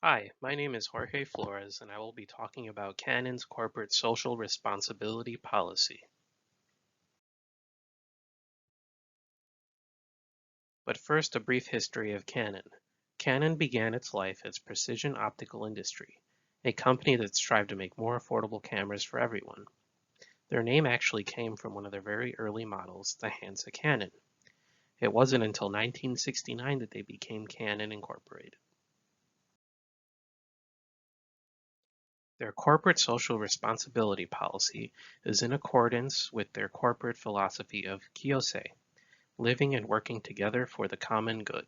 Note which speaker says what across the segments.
Speaker 1: Hi, my name is Jorge Flores, and I will be talking about Canon's corporate social responsibility policy. But first, a brief history of Canon. Canon began its life as Precision Optical Industry, a company that strived to make more affordable cameras for everyone. Their name actually came from one of their very early models, the Hansa Canon. It wasn't until 1969 that they became Canon Incorporated. Their corporate social responsibility policy is in accordance with their corporate philosophy of Kiyosei, living and working together for the common good.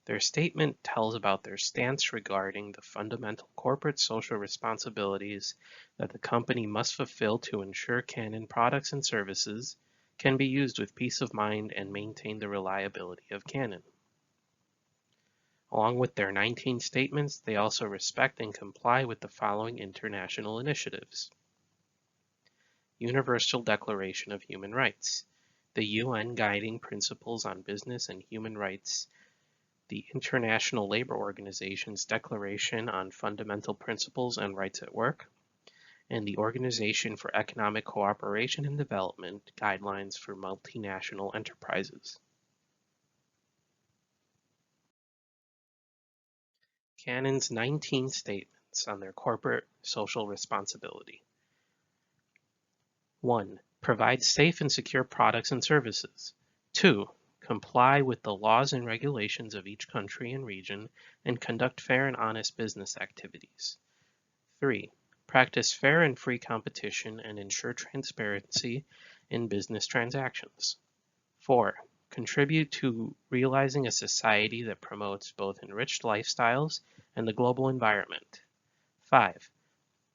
Speaker 1: Their statement tells about their stance regarding the fundamental corporate social responsibilities that the company must fulfill to ensure Canon products and services can be used with peace of mind and maintain the reliability of Canon. Along with their 19 statements, they also respect and comply with the following international initiatives: Universal Declaration of Human Rights, the UN Guiding Principles on Business and Human Rights, the International Labour Organization's Declaration on Fundamental Principles and Rights at Work, and the Organization for Economic Cooperation and Development Guidelines for Multinational Enterprises. Canon's 19 statements on their corporate social responsibility. 1. Provide safe and secure products and services. 2. Comply with the laws and regulations of each country and region and conduct fair and honest business activities. 3. Practice fair and free competition and ensure transparency in business transactions. 4. Contribute to realizing a society that promotes both enriched lifestyles and the global environment. 5.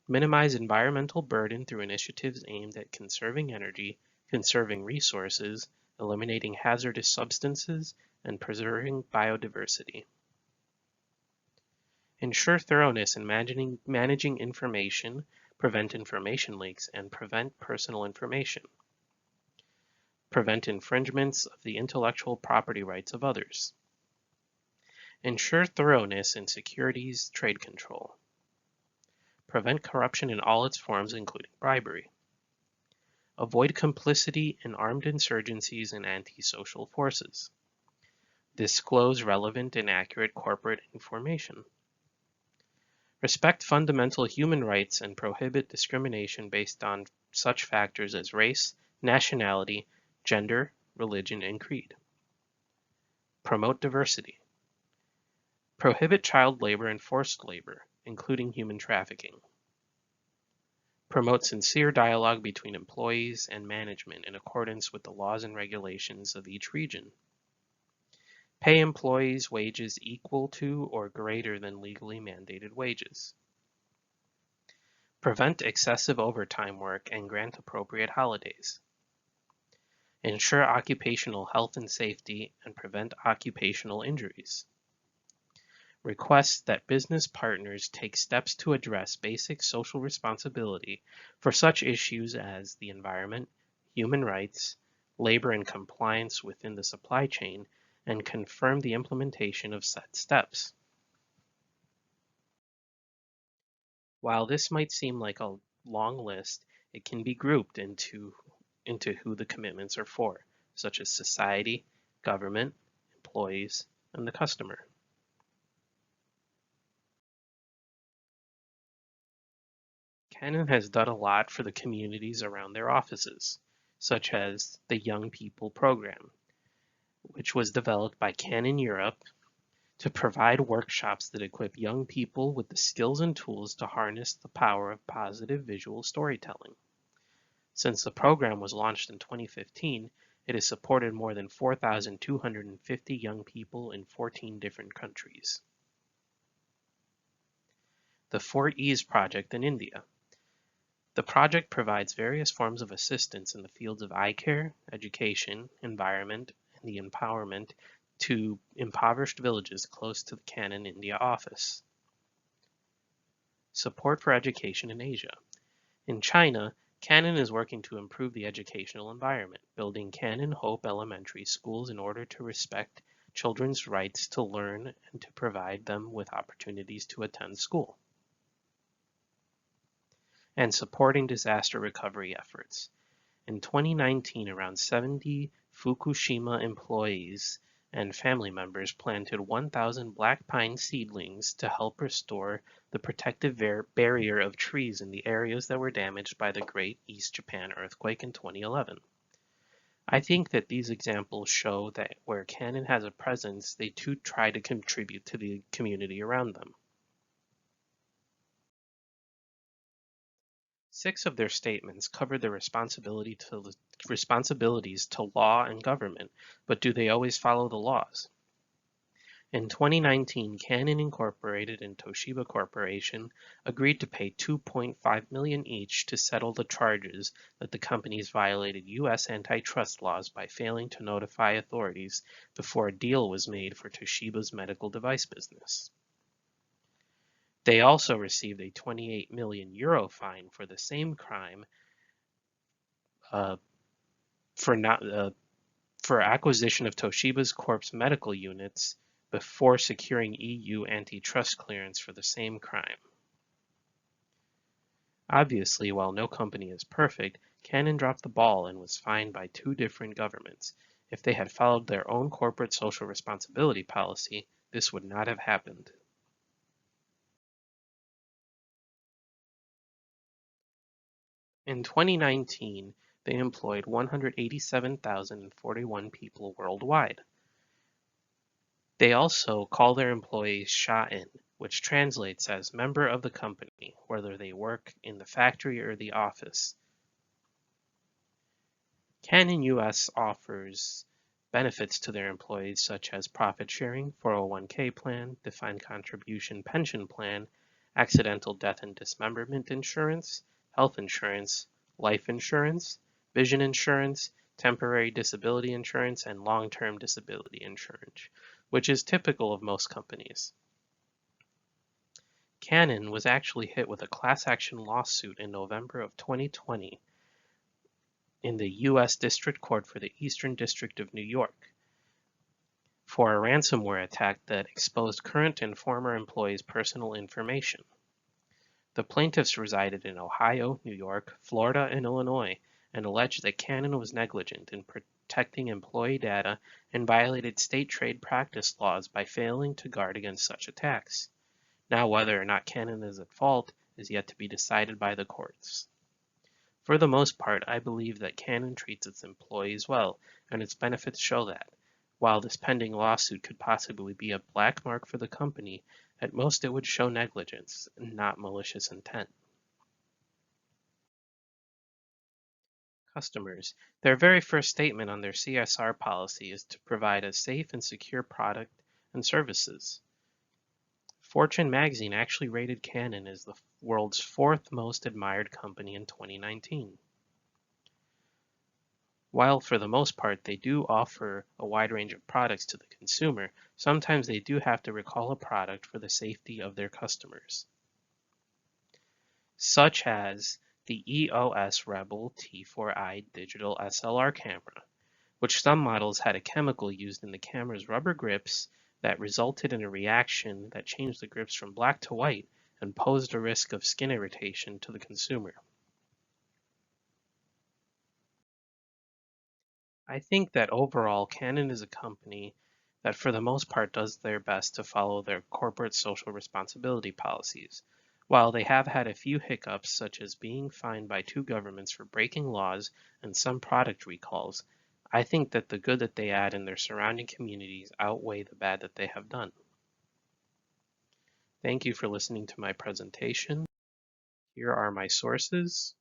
Speaker 1: Minimize environmental burden through initiatives aimed at conserving energy, conserving resources, eliminating hazardous substances, and preserving biodiversity. Ensure thoroughness in managing information, prevent information leaks, and prevent personal information. Prevent infringements of the intellectual property rights of others. Ensure thoroughness in securities trade control. Prevent corruption in all its forms, including bribery. Avoid complicity in armed insurgencies and anti-social forces. Disclose relevant and accurate corporate information. Respect fundamental human rights and prohibit discrimination based on such factors as race, nationality, gender, religion, and creed. Promote diversity. Prohibit child labor and forced labor, including human trafficking. Promote sincere dialogue between employees and management in accordance with the laws and regulations of each region. Pay employees wages equal to or greater than legally mandated wages. Prevent excessive overtime work and grant appropriate holidays. Ensure occupational health and safety and prevent occupational injuries. Request that business partners take steps to address basic social responsibility for such issues as the environment, human rights, labor and compliance within the supply chain, and confirm the implementation of set steps. While this might seem like a long list, it can be grouped into who the commitments are for, such as society, government, employees, and the customer. Canon has done a lot for the communities around their offices, such as the Young People Program, which was developed by Canon Europe to provide workshops that equip young people with the skills and tools to harness the power of positive visual storytelling. Since the program was launched in 2015, it has supported more than 4,250 young people in 14 different countries. The 4Es Project in India. The project provides various forms of assistance in the fields of eye care, education, environment, and the empowerment to impoverished villages close to the Canon India office. Support for education in Asia. In China, Canon is working to improve the educational environment, building Canon Hope Elementary schools in order to respect children's rights to learn and to provide them with opportunities to attend school, and supporting disaster recovery efforts. In 2019, around 70 Fukushima employees and family members planted 1,000 black pine seedlings to help restore the protective barrier of trees in the areas that were damaged by the Great East Japan earthquake in 2011. I think that these examples show that where Canon has a presence, they too try to contribute to the community around them. 6 of their statements cover their responsibilities to law and government, but do they always follow the laws? In 2019, Canon Incorporated and Toshiba Corporation agreed to pay $2.5 million each to settle the charges that the companies violated U.S. antitrust laws by failing to notify authorities before a deal was made for Toshiba's medical device business. They also received a €28 million fine for the same crime for acquisition of Toshiba's Corp's medical units before securing EU antitrust clearance for the same crime. Obviously, while no company is perfect, Canon dropped the ball and was fined by 2 different governments. If they had followed their own corporate social responsibility policy, this would not have happened. In 2019, they employed 187,041 people worldwide. They also call their employees Sha-in, which translates as member of the company, whether they work in the factory or the office. Canon US offers benefits to their employees such as profit sharing, 401k plan, defined contribution pension plan, accidental death and dismemberment insurance, health insurance, life insurance, vision insurance, temporary disability insurance, and long-term disability insurance, which is typical of most companies. Canon was actually hit with a class action lawsuit in November of 2020 in the U.S. District Court for the Eastern District of New York for a ransomware attack that exposed current and former employees' personal information. The plaintiffs resided in Ohio, New York, Florida, and Illinois, and alleged that Canon was negligent in protecting employee data and violated state trade practice laws by failing to guard against such attacks. Now, whether or not Canon is at fault is yet to be decided by the courts. For the most part, I believe that Canon treats its employees well, and its benefits show that. While this pending lawsuit could possibly be a black mark for the company, at most it would show negligence, not malicious intent. Customers. Their very first statement on their CSR policy is to provide a safe and secure product and services. Fortune magazine actually rated Canon as the world's 4th most admired company in 2019. While for the most part they do offer a wide range of products to the consumer, sometimes they do have to recall a product for the safety of their customers, such as the EOS Rebel T4i digital SLR camera, which some models had a chemical used in the camera's rubber grips that resulted in a reaction that changed the grips from black to white and posed a risk of skin irritation to the consumer. I think that overall Canon is a company that for the most part does their best to follow their corporate social responsibility policies. While they have had a few hiccups such as being fined by 2 governments for breaking laws and some product recalls, I think that the good that they add in their surrounding communities outweigh the bad that they have done. Thank you for listening to my presentation. Here are my sources.